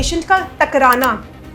Patient का टकराना,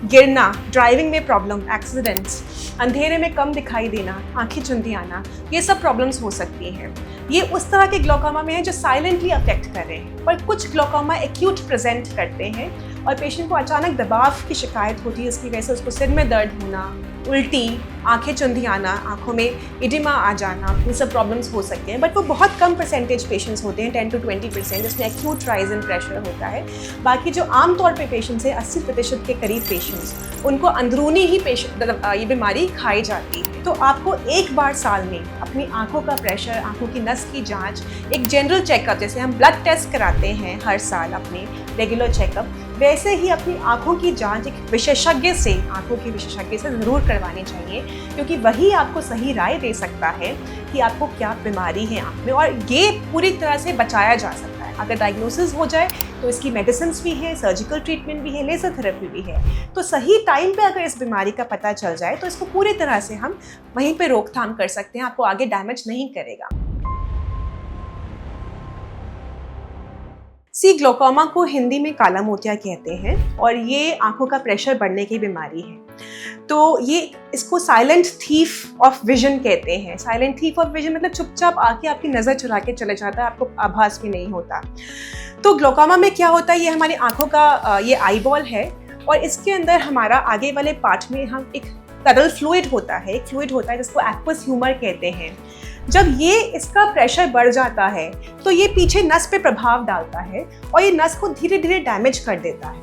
गिरना, driving में प्रॉब्लम, एक्सीडेंट्स, अंधेरे में कम दिखाई देना, आंखें चुंधी आना, ये सब प्रॉब्लम्स हो सकती हैं। ये उस तरह के ग्लोकोमा में है जो साइलेंटली अफेक्ट कर रहे हैं, पर कुछ ग्लोकोमा एक्यूट प्रेजेंट करते हैं और पेशेंट को अचानक दबाव की शिकायत होती है। इसकी वजह से उसको सिर में दर्द होना, उल्टी, आंखें चुंधी आना, आंखों में इडिमा आ जाना, ये सब प्रॉब्लम्स हो सकते हैं। बट वो बहुत कम परसेंटेज पेशेंट्स होते हैं, 10 to 20%, जिसमें एक्यूट राइज इन प्रेशर होता है। बाकी जो आमतौर पे पेशेंट्स हैं, 80% के करीब पेशेंट्स, उनको अंदरूनी ही ये बीमारी खाई जाती है। तो आपको एक बार साल में अपनी आंखों का प्रेशर, आंखों की नस की जांच, एक जनरल चेकअप, जैसे हम ब्लड टेस्ट कराते हैं हर साल अपने रेगुलर चेकअप, वैसे ही अपनी आंखों की जांच एक विशेषज्ञ से, आंखों के विशेषज्ञ से ज़रूर करवानी चाहिए, क्योंकि वही आपको सही राय दे सकता है कि आपको क्या बीमारी है आंख में, और ये पूरी तरह से बचाया जा सकता है। अगर डायग्नोसिस हो जाए तो इसकी मेडिसिन्स भी है, सर्जिकल ट्रीटमेंट भी है, लेज़र थेरेपी भी है। तो सही टाइम पे अगर इस बीमारी का पता चल जाए तो इसको पूरी तरह से हम वहीं पे रोकथाम कर सकते हैं, आपको आगे डैमेज नहीं करेगा। ग्लोकोमा को हिंदी में काला मोतिया कहते हैं और ये आंखों का प्रेशर बढ़ने की बीमारी है। तो ये इसको साइलेंट थीफ ऑफ विजन कहते हैं। साइलेंट थीफ ऑफ विजन मतलब चुपचाप आके आपकी नज़र चुरा के चले जाता है, आपको आभास भी नहीं होता। तो ग्लोकोमा में क्या होता है, ये हमारी आंखों का ये आईबॉल है और इसके अंदर हमारा आगे वाले पार्ट में हम एक तरल फ्लूइड होता है, जिसको एक्वस ह्यूमर कहते हैं। जब ये इसका प्रेशर बढ़ जाता है तो ये पीछे नस पे प्रभाव डालता है और ये नस को धीरे धीरे डैमेज कर देता है।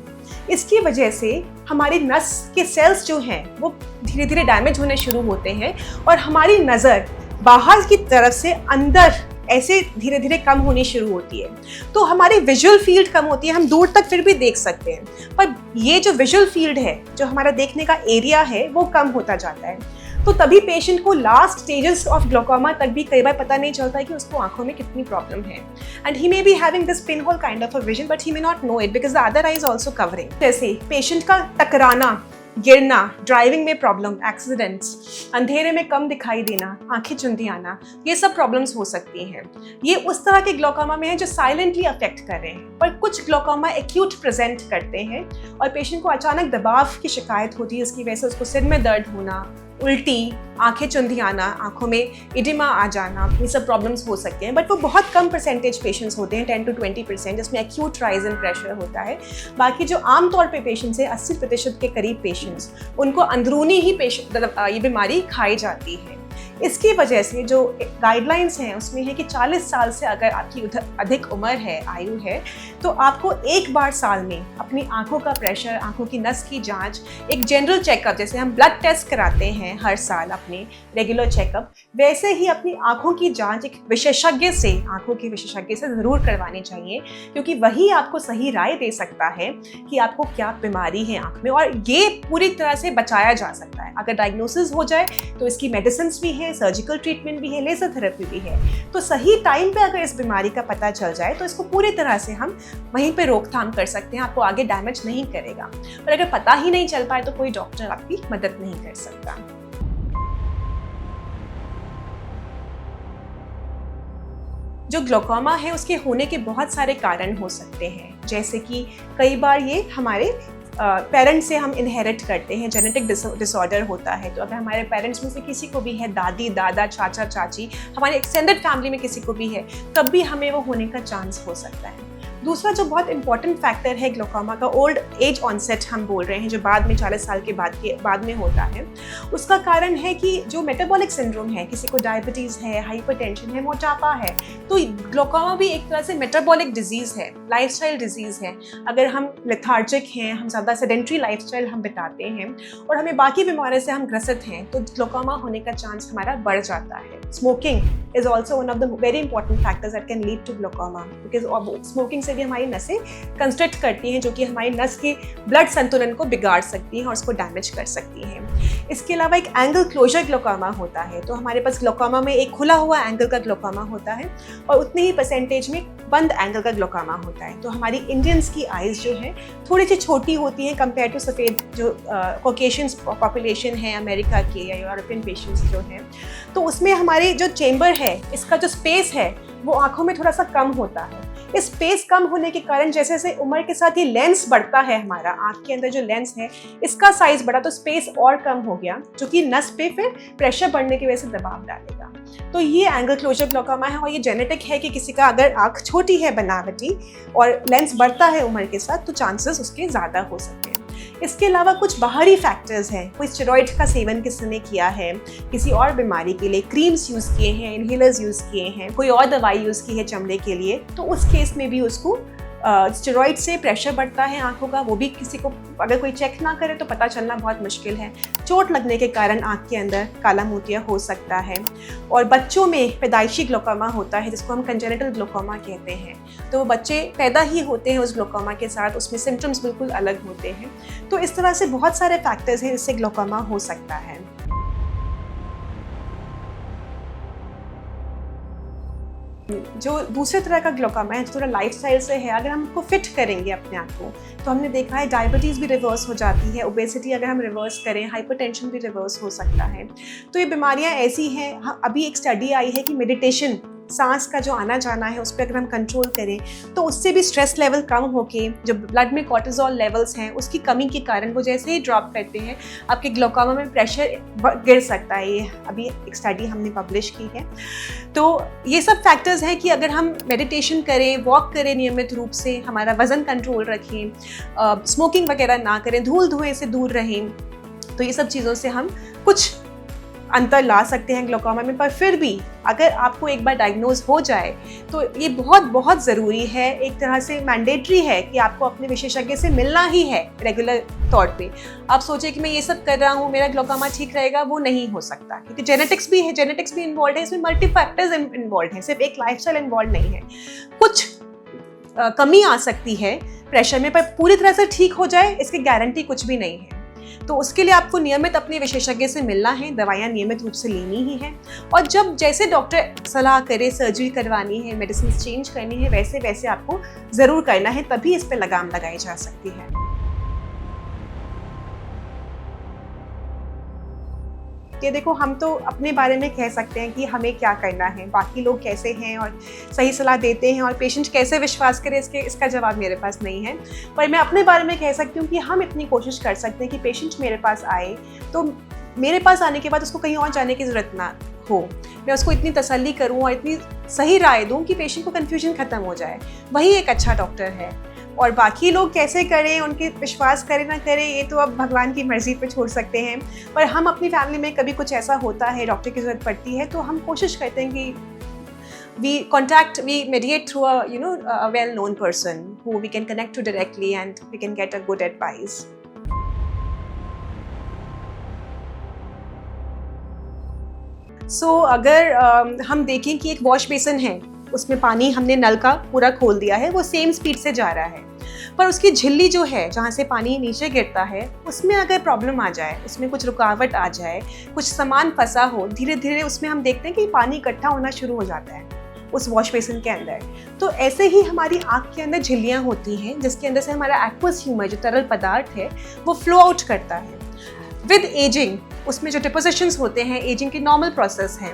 इसकी वजह से हमारी नस के सेल्स जो हैं वो धीरे धीरे डैमेज होने शुरू होते हैं और हमारी नज़र बाहर की तरफ से अंदर ऐसे धीरे धीरे कम होनी शुरू होती है। तो हमारी विजुअल फील्ड कम होती है, हम दूर तक फिर भी देख सकते हैं, पर ये जो विजुअल फील्ड है, जो हमारा देखने का एरिया है, वो कम होता जाता है। तो तभी पेशेंट को लास्ट स्टेजेस ऑफ ग्लोकोमा तक भी कई बार पता नहीं चलता है कि उसको आंखों में कितनी प्रॉब्लम है, and he may be having this pinhole kind of a vision but he may not know it because the other I is also covering. जैसे पेशेंट का टकराना, गिरना, ड्राइविंग में प्रॉब्लम, एक्सीडेंट्स, अंधेरे में कम दिखाई देना, आंखें चुंधी आना, ये सब प्रॉब्लम्स हो सकती हैं। ये उस तरह के ग्लोकोमा में है जो साइलेंटली अफेक्ट कर रहे हैं, पर कुछ ग्लोकोमा एक्यूट प्रेजेंट करते हैं और पेशेंट को अचानक दबाव की शिकायत होती है। इसकी वजह से उसको सिर में दर्द होना, उल्टी, आंखें चुंधी आना, आंखों में इडिमा आ जाना, ये सब प्रॉब्लम्स हो सकते हैं। बट वो बहुत कम परसेंटेज पेशेंट्स होते हैं, 10 to 20%, जिसमें एक्यूट राइज इन प्रेशर होता है। बाकी जो आमतौर पे पेशेंट्स हैं, 80% के करीब पेशेंट्स, उनको अंदरूनी ही ये बीमारी खाई जाती है। इसकी वजह से जो गाइडलाइंस हैं उसमें है कि 40 साल से अगर आपकी अधिक उम्र है, आयु है, तो आपको एक बार साल में अपनी आंखों का प्रेशर, आंखों की नस की जांच, एक जनरल चेकअप, जैसे हम ब्लड टेस्ट कराते हैं हर साल अपने रेगुलर चेकअप, वैसे ही अपनी आंखों की जांच एक विशेषज्ञ से, आंखों के विशेषज्ञ से ज़रूर करवानी चाहिए, क्योंकि वही आपको सही राय दे सकता है कि आपको क्या बीमारी है आंख में, और ये पूरी तरह से बचाया जा सकता है। अगर डायग्नोसिस हो जाए तो इसकी मेडिसिन्स भी है, सर्जिकल ट्रीटमेंट भी है, लेज़र थेरेपी भी है। तो सही टाइम पे अगर इस बीमारी का पता चल जाए तो इसको पूरी तरह से हम वहीं पे रोकथाम कर सकते हैं, आपको आगे डैमेज नहीं करेगा। पर अगर पता ही नहीं चल पाए तो कोई डॉक्टर आपकी मदद नहीं कर सकता। जो ग्लोकोमा है उसके होने के बहुत सारे कारण हो सकते हैं, जैसे कि कई बार ये हमारे पेरेंट्स से हम इनहेरिट करते हैं, जेनेटिक डिसऑर्डर होता है। तो अगर हमारे पेरेंट्स में से किसी को भी है, दादी, दादा, चाचा, चाची, हमारे एक्सटेंडेड फैमिली में किसी को भी है, तब भी हमें वो होने का चांस हो सकता है। दूसरा जो बहुत इंपॉर्टेंट फैक्टर है ग्लोकोमा का, ओल्ड एज ऑनसेट हम बोल रहे हैं, जो बाद में 40 साल के बाद में होता है। उसका कारण है कि जो मेटाबॉलिक सिंड्रोम है, किसी को डायबिटीज़ है, हाइपरटेंशन है, मोटापा है, तो ग्लोकोमा भी एक तरह से मेटाबॉलिक डिजीज़ है, लाइफस्टाइल डिजीज़ है। अगर हम लेथार्जिक हैं, हम ज़्यादा सेडेंट्री लाइफस्टाइल हम बिताते हैं और हमें बाकी बीमारियों से हम ग्रसित हैं, तो ग्लोकोमा होने का चांस हमारा बढ़ जाता है। Smoking is also one of the very important factors that can lead to glaucoma, because smoking से भी हमारी नसें कंस्ट्रिक्ट करती हैं, जो कि हमारी नस के ब्लड संतुलन को बिगाड़ सकती हैं और उसको डैमेज कर सकती हैं। इसके अलावा एक एंगल क्लोजर ग्लोकोमा होता है। तो हमारे पास ग्लोकोमा में एक खुला हुआ एंगल का ग्लोकोमा होता है और उतने ही परसेंटेज में बंद एंगल का ग्लोकोमा होता है। तो हमारी इंडियंस की आइज़ जो है थोड़ी सी छोटी होती हैं कंपेयर टू सफ़ेद जो कॉकेशियंस पॉपुलेशन है अमेरिका के या यूरोपियन पेशेंट्स जो हैं। तो उसमें हमारे जो चेम्बर है, इसका जो स्पेस है वो आँखों में थोड़ा सा कम होता है। इस स्पेस कम होने के कारण जैसे जैसे उम्र के साथ ये लेंस बढ़ता है, हमारा आँख के अंदर जो लेंस है इसका साइज बढ़ा तो स्पेस और कम हो गया, जो कि नस पे फिर प्रेशर बढ़ने की वजह से दबाव डालेगा। तो ये एंगल क्लोजर ग्लोकोमा है और ये जेनेटिक है कि किसी का अगर आँख छोटी है बनावटी और लेंस बढ़ता है उम्र के साथ तो चांसेस उसके ज़्यादा हो सकते हैं। इसके अलावा कुछ बाहरी फैक्टर्स हैं, कोई स्टेरॉइड का सेवन किसी ने किया है, किसी और बीमारी के लिए क्रीम्स यूज़ किए हैं, इनहेलर्स यूज़ किए हैं, कोई और दवाई यूज़ की है चमड़े के लिए, तो उस केस में भी उसको स्टेरॉइड से प्रेशर बढ़ता है आंखों का, वो भी किसी को अगर कोई चेक ना करे तो पता चलना बहुत मुश्किल है। चोट लगने के कारण आंख के अंदर काला मोतिया हो सकता है। और बच्चों में पैदाइशी ग्लोकोमा होता है जिसको हम कंजेनिटल ग्लोकोमा कहते हैं। तो वो बच्चे पैदा ही होते हैं उस ग्लोकोमा के साथ, उसमें सिम्टम्स बिल्कुल अलग होते हैं। तो इस तरह से बहुत सारे फैक्टर्स हैं जिससे ग्लोकोमा हो सकता है। जो दूसरे तरह का ग्लोकोमा है जो थोड़ा लाइफस्टाइल से है, अगर हम उसको फिट करेंगे अपने आप को तो हमने देखा है डायबिटीज़ भी रिवर्स हो जाती है, ओबेसिटी अगर हम रिवर्स करें, हाइपरटेंशन भी रिवर्स हो सकता है। तो ये बीमारियां ऐसी हैं, अभी एक स्टडी आई है कि मेडिटेशन, सांस का जो आना जाना है उस पर अगर हम कंट्रोल करें तो उससे भी स्ट्रेस लेवल कम होके जो ब्लड में कॉर्टिसोल लेवल्स हैं उसकी कमी के कारण वो जैसे ही ड्रॉप करते हैं आपके ग्लोकोमा में प्रेशर गिर सकता है। ये अभी एक स्टडी हमने पब्लिश की है। तो ये सब फैक्टर्स हैं कि अगर हम मेडिटेशन करें, वॉक करें नियमित रूप से, हमारा वज़न कंट्रोल रखें, स्मोकिंग वगैरह ना करें, धूल धुएं से दूर रहें, तो ये सब चीज़ों से हम कुछ अंतर ला सकते हैं ग्लोकोमा में। पर फिर भी अगर आपको एक बार डायग्नोज हो जाए तो ये बहुत बहुत ज़रूरी है, एक तरह से मैंडेटरी है कि आपको अपने विशेषज्ञ से मिलना ही है रेगुलर तौर पे। आप सोचें कि मैं ये सब कर रहा हूँ, मेरा ग्लोकोमा ठीक रहेगा, वो नहीं हो सकता, क्योंकि जेनेटिक्स भी है, जेनेटिक्स भी इन्वॉल्व है, इसमें मल्टी फैक्टर्स इन्वॉल्व है, सिर्फ एक लाइफस्टाइल इन्वॉल्व नहीं है। कुछ कमी आ सकती है प्रेशर में, पर पूरी तरह से ठीक हो जाए इसकी गारंटी कुछ भी नहीं है। तो उसके लिए आपको नियमित अपने विशेषज्ञ से मिलना है, दवाइयाँ नियमित रूप से लेनी ही है, और जब जैसे डॉक्टर सलाह करे, सर्जरी करवानी है, मेडिसिन चेंज करनी है, वैसे वैसे आपको ज़रूर करना है, तभी इस पर लगाम लगाई जा सकती है। ये देखो, हम तो अपने बारे में कह सकते हैं कि हमें क्या करना है, बाकी लोग कैसे हैं और सही सलाह देते हैं और पेशेंट कैसे विश्वास करे इसका जवाब मेरे पास नहीं है। पर मैं अपने बारे में कह सकती हूँ कि हम इतनी कोशिश कर सकते हैं कि पेशेंट मेरे पास आए तो मेरे पास आने के बाद उसको कहीं और जाने की ज़रूरत ना हो, मैं उसको इतनी तसल्ली करूँ और इतनी सही राय दूँ कि पेशेंट को कन्फ्यूजन ख़त्म हो जाए। वही एक अच्छा डॉक्टर है। और बाकी लोग कैसे करें, उनके विश्वास करें ना करें, ये तो अब भगवान की मर्जी पे छोड़ सकते हैं। पर हम अपनी फैमिली में कभी कुछ ऐसा होता है, डॉक्टर की ज़रूरत पड़ती है, तो हम कोशिश करते हैं कि we mediate through a well-known person who we can connect to directly and we can get a good advice. So अगर हम देखें कि एक वॉश बेसिन है, उसमें पानी हमने नल का पूरा खोल दिया है, वो सेम स्पीड से जा रहा है, पर उसकी झिल्ली जो है जहाँ से पानी नीचे गिरता है उसमें अगर प्रॉब्लम आ जाए, उसमें कुछ रुकावट आ जाए, कुछ सामान फंसा हो, धीरे धीरे उसमें हम देखते हैं कि पानी इकट्ठा होना शुरू हो जाता है उस वॉश बेसिन के अंदर। तो ऐसे ही हमारी आँख के अंदर झिल्लियाँ होती हैं जिसके अंदर से हमारा एक्वस ह्यूमर जो तरल पदार्थ है वो फ्लो आउट करता है। विद एजिंग उसमें जो डिपोजिशंस होते हैं, एजिंग की नॉर्मल प्रोसेस है,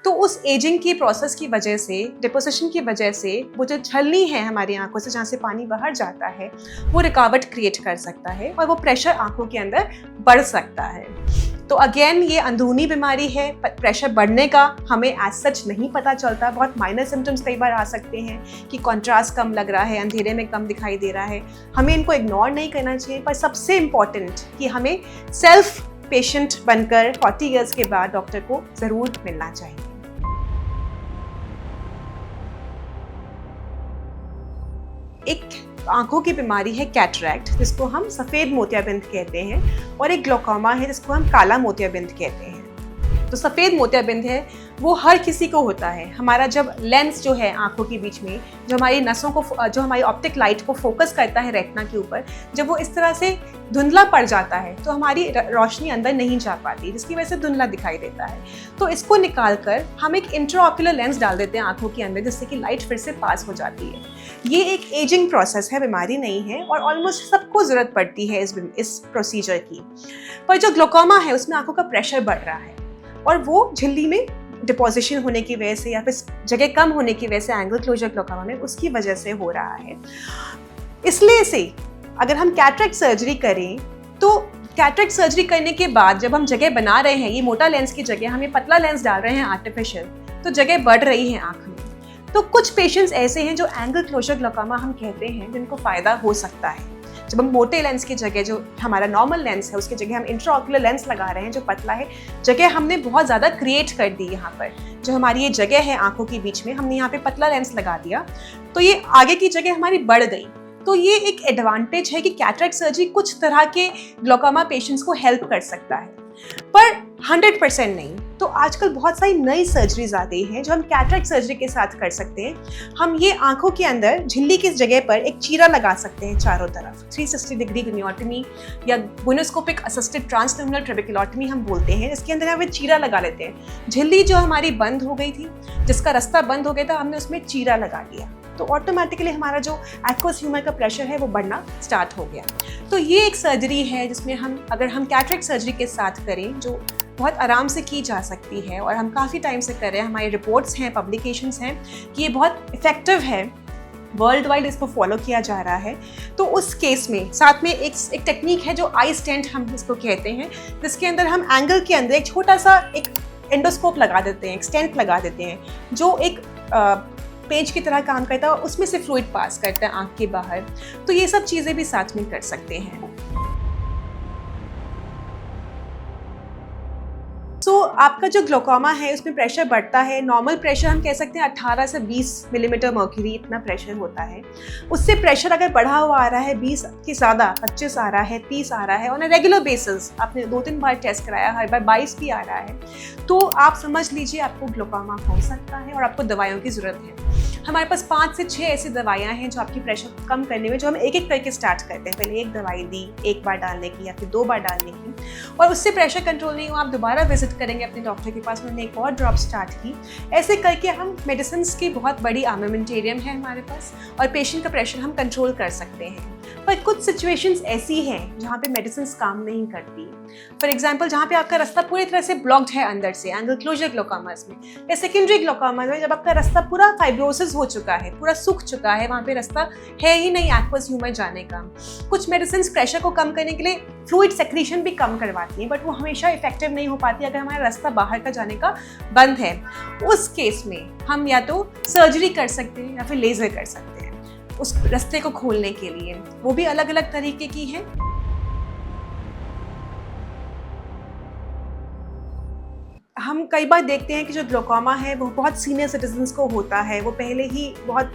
तो उस एजिंग की प्रोसेस की वजह से, डिपोजिशन की वजह से वो जो छलनी है हमारी आंखों से जहाँ से पानी बाहर जाता है वो रुकावट क्रिएट कर सकता है और वो प्रेशर आंखों के अंदर बढ़ सकता है। तो अगेन ये अंदरूनी बीमारी है, प्रेशर बढ़ने का हमें एज सच नहीं पता चलता। बहुत माइनर सिम्टम्स कई बार आ सकते हैं कि कॉन्ट्रास्ट कम लग रहा है, अंधेरे में कम दिखाई दे रहा है, हमें इनको इग्नोर नहीं करना चाहिए। पर सबसे इम्पॉर्टेंट कि हमें सेल्फ पेशेंट बनकर 40 ईयर्स के बाद डॉक्टर को ज़रूर मिलना चाहिए। एक आंखों की बीमारी है कैटरैक्ट, जिसको हम सफ़ेद मोतियाबिंद कहते हैं, और एक ग्लोकोमा है जिसको हम काला मोतियाबिंद कहते हैं। तो सफ़ेद मोतियाबिंद है वो हर किसी को होता है। हमारा जब लेंस जो है आंखों के बीच में, जो हमारी नसों को, जो हमारी ऑप्टिक लाइट को फोकस करता है रेटिना के ऊपर, जब वो इस तरह से धुंधला पड़ जाता है तो हमारी रोशनी अंदर नहीं जा पाती, जिसकी वजह से धुंधला दिखाई देता है। तो इसको निकाल कर हम एक इंट्राऑक्यूलर लेंस डाल देते हैं आंखों के अंदर, जिससे कि लाइट फिर से पास हो जाती है। ये एक एजिंग प्रोसेस है, बीमारी नहीं है, और ऑलमोस्ट सबको ज़रूरत पड़ती है इस प्रोसीजर की। पर जो ग्लोकोमा है उसमें आंखों का प्रेशर बढ़ रहा है और वो झिल्ली में डिपोजिशन होने की वजह से या फिर जगह कम होने की वजह से एंगल क्लोजर ग्लोकोमा में उसकी वजह से हो रहा है। इसलिए से अगर हम कैटरेक्ट सर्जरी करें तो कैटरेक्ट सर्जरी करने के बाद जब हम जगह बना रहे हैं, ये मोटा लेंस की जगह हम ये पतला लेंस डाल रहे हैं आर्टिफिशियल, तो जगह बढ़ रही है आँख में। तो कुछ पेशेंट्स ऐसे हैं जो एंगल क्लोजर ग्लोकोमा हम कहते हैं जिनको फ़ायदा हो सकता है। जब हम मोटे लेंस की जगह जो हमारा नॉर्मल लेंस है उसकी जगह हम इंट्राऑक्यूलर लेंस लगा रहे हैं जो पतला है, जगह हमने बहुत ज़्यादा क्रिएट कर दी। यहाँ पर जो हमारी ये जगह है आंखों के बीच में, हमने यहाँ पे पतला लेंस लगा दिया तो ये आगे की जगह हमारी बढ़ गई। तो ये एक एडवांटेज है कि कैटरेक्ट सर्जरी कुछ तरह के ग्लोकोमा पेशेंट्स को हेल्प कर सकता है, पर 100% नहीं। तो आजकल बहुत सारी नई सर्जरीज आ गई हैं जो हम कैटरेक्ट सर्जरी के साथ कर सकते हैं। हम ये आंखों के अंदर झिल्ली की जगह पर एक चीरा लगा सकते हैं चारों तरफ, 360 डिग्री गोनियोटमी या गोनोस्कोपिक असिस्टेड ट्रांसल्यूमिनल ट्रेबेक्युलोटमी हम बोलते हैं। इसके अंदर हम चीरा लगा लेते हैं। झिल्ली जो हमारी बंद हो गई थी, जिसका रास्ता बंद हो गया था, हमने उसमें चीरा लगा दिया तो ऑटोमेटिकली हमारा जो एक्वस ह्यूमर का प्रेशर है वो बढ़ना स्टार्ट हो गया। तो ये एक सर्जरी है जिसमें अगर हम कैटरेक्ट सर्जरी के साथ करें जो बहुत आराम से की जा सकती है और हम काफ़ी टाइम से कर रहे हैं, हमारी रिपोर्ट्स हैं, पब्लिकेशंस हैं कि ये बहुत इफेक्टिव है, वर्ल्ड वाइड इसको फॉलो किया जा रहा है। तो उस केस में साथ में एक टेक्निक है जो आई स्टेंट हम इसको कहते हैं, जिसके अंदर हम एंगल के अंदर एक छोटा सा एक एंडोस्कोप लगा देते हैं, एक स्टेंट लगा देते हैं जो एक पेज की तरह काम करता है और उसमें से फ्लूइड पास करता है आँख के बाहर। तो ये सब चीज़ें भी साथ में कर सकते हैं। आपका जो ग्लोकोमा है उसमें प्रेशर बढ़ता है। नॉर्मल प्रेशर हम कह सकते हैं 18 से 20 मिलीमीटर मर्क्यूरी, इतना प्रेशर होता है। उससे प्रेशर अगर बढ़ा हुआ आ रहा है 20 के ज़्यादा, 25 आ रहा है, 30 आ रहा है ऑन अ रेगुलर बेसिस, आपने 2-3 बार टेस्ट कराया, हर बार 22 भी आ रहा है, तो आप समझ लीजिए आपको ग्लोकोमा हो सकता है और आपको दवाइयों की ज़रूरत है। हमारे पास 5 से 6 ऐसी दवाइयाँ हैं जो आपकी प्रेशर कम करने में, जो हम एक एक करके स्टार्ट करते हैं। पहले एक दवाई दी, एक बार डालने की या फिर 2 बार डालने की, और उससे प्रेशर कंट्रोल नहीं हुआ, आप दोबारा विजिट करेंगे अपने डॉक्टर के पास, उन्होंने एक और ड्रॉप स्टार्ट की। ऐसे करके हम मेडिसिन की बहुत बड़ी आर्मामेंटेरियम है हमारे पास और पेशेंट का प्रेशर हम कंट्रोल कर सकते हैं। पर कुछ सिचुएशंस ऐसी हैं जहाँ पे मेडिसिन काम नहीं करती। फॉर एग्जांपल, जहाँ पे आपका रास्ता पूरी तरह से ब्लॉक्ड है अंदर से, एंगल क्लोजर ग्लोकोमास में या सेकेंडरी ग्लोकोमा में, जब आपका रास्ता पूरा फाइब्रोसिस हो चुका है, पूरा सूख चुका है, वहाँ पे रास्ता है ही नहीं एक्वस ह्यूमर जाने का। कुछ मेडिसिन प्रेशर को कम करने के लिए फ्लूइड सेक्रीशन भी कम करवाती है, बट वो हमेशा इफेक्टिव नहीं हो पाती अगर हमारा रास्ता बाहर का जाने का बंद है। उस केस में हम या तो सर्जरी कर सकते हैं या फिर लेजर कर सकते हैं उस रास्ते को खोलने के लिए, वो भी अलग अलग तरीके की है। हम कई बार देखते हैं कि जो ग्लोकोमा है वो बहुत सीनियर सिटीजन्स को होता है, वो पहले ही बहुत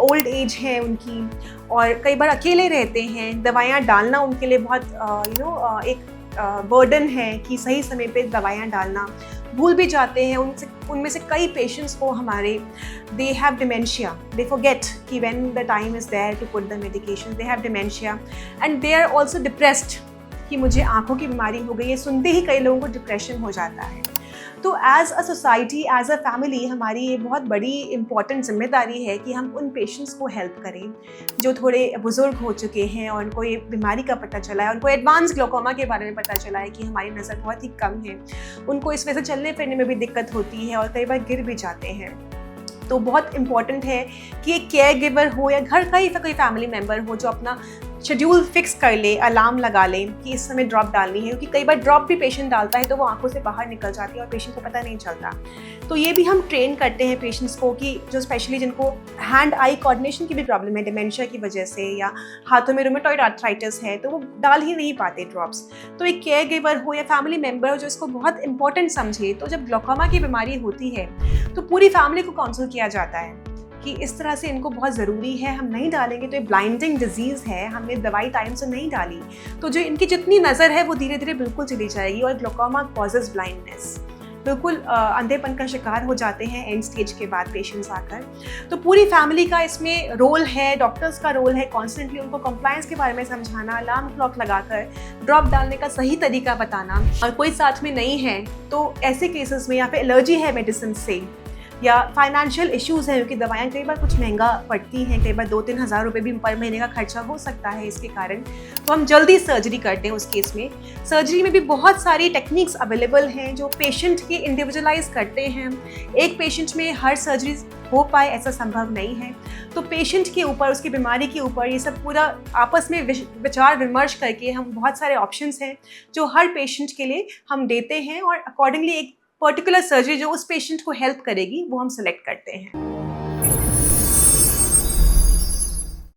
ओल्ड एज है उनकी और कई बार अकेले रहते हैं। दवाइयाँ डालना उनके लिए बहुत एक बर्डन है कि सही समय पे दवाइयाँ डालना, भूल भी जाते हैं। उनमें से कई पेशेंट्स को हमारे they have dementia, they forget कि when the time is there to put the medication, they have dementia and they are also depressed कि मुझे आँखों की बीमारी हो गई है। सुनते ही कई लोगों को डिप्रेशन हो जाता है। तो as a society, as a family, हमारी ये बहुत बड़ी इंपॉर्टेंट जिम्मेदारी है कि हम उन पेशेंट्स को हेल्प करें जो थोड़े बुजुर्ग हो चुके हैं और उनको ये बीमारी का पता चला है, उनको एडवांस ग्लोकोमा के बारे में पता चला है कि हमारी नज़र बहुत ही कम है, उनको इस वजह से चलने फिरने में भी दिक्कत होती है और कई बार गिर भी जाते हैं। तो बहुत इम्पॉर्टेंट है कि एक केयर गिवर हो या घर का ही कोई फैमिली मेम्बर हो जो अपना शेड्यूल फिक्स कर ले, अलार्म लगा ले कि इस समय ड्रॉप डालनी है, क्योंकि कई बार ड्रॉप भी पेशेंट डालता है तो वो आंखों से बाहर निकल जाती है और पेशेंट को पता नहीं चलता। तो ये भी हम ट्रेन करते हैं पेशेंट्स को कि जो स्पेशली जिनको हैंड आई कोऑर्डिनेशन की भी प्रॉब्लम है डिमेंशिया की वजह से, या हाथों में रूमेटॉइड आर्थराइटिस है, तो वो डाल ही नहीं पाते ड्रॉप्स। तो एक केयर गिवर हो या फैमिली मेम्बर हो जो इसको बहुत इंपॉर्टेंट समझे। तो जब ग्लोकोमा की बीमारी होती है तो पूरी फैमिली को काउंसिल किया जाता है कि इस तरह से इनको बहुत ज़रूरी है, हम नहीं डालेंगे तो ये ब्लाइंडिंग डिजीज़ है, हमने दवाई टाइम से नहीं डाली तो जो इनकी जितनी नज़र है वो धीरे धीरे बिल्कुल चली जाएगी और ग्लोकोमा कॉजेज ब्लाइंडनेस, बिल्कुल अंधेपन का शिकार हो जाते हैं एंड स्टेज के बाद पेशेंट्स आकर। तो पूरी फैमिली का इसमें रोल है, डॉक्टर्स का रोल है कॉन्स्टेंटली उनको कंप्लायंस के बारे में समझाना, अलार्म क्लॉक लगाकर ड्रॉप डालने का सही तरीका बताना। और कोई साथ में नहीं है तो ऐसे केसेस में या फिर एलर्जी है मेडिसिन से या फाइनेंशियल इश्यूज़ हैं, क्योंकि दवाएं कई बार कुछ महंगा पड़ती हैं, कई बार 2-3 हज़ार रुपये भी पर महीने का खर्चा हो सकता है इसके कारण, तो हम जल्दी सर्जरी करते हैं उस केस में। सर्जरी में भी बहुत सारी टेक्निक्स अवेलेबल हैं जो पेशेंट की इंडिविजुअलाइज करते हैं। एक पेशेंट में हर सर्जरी हो पाए ऐसा संभव नहीं है, तो पेशेंट के ऊपर, उसकी बीमारी के ऊपर ये सब पूरा आपस में विचार विमर्श करके हम बहुत सारे ऑप्शंस हैं जो हर पेशेंट के लिए हम देते हैं, और अकॉर्डिंगली एक पर्टिकुलर सर्जरी जो उस पेशेंट को हेल्प करेगी वो हम सेलेक्ट करते हैं।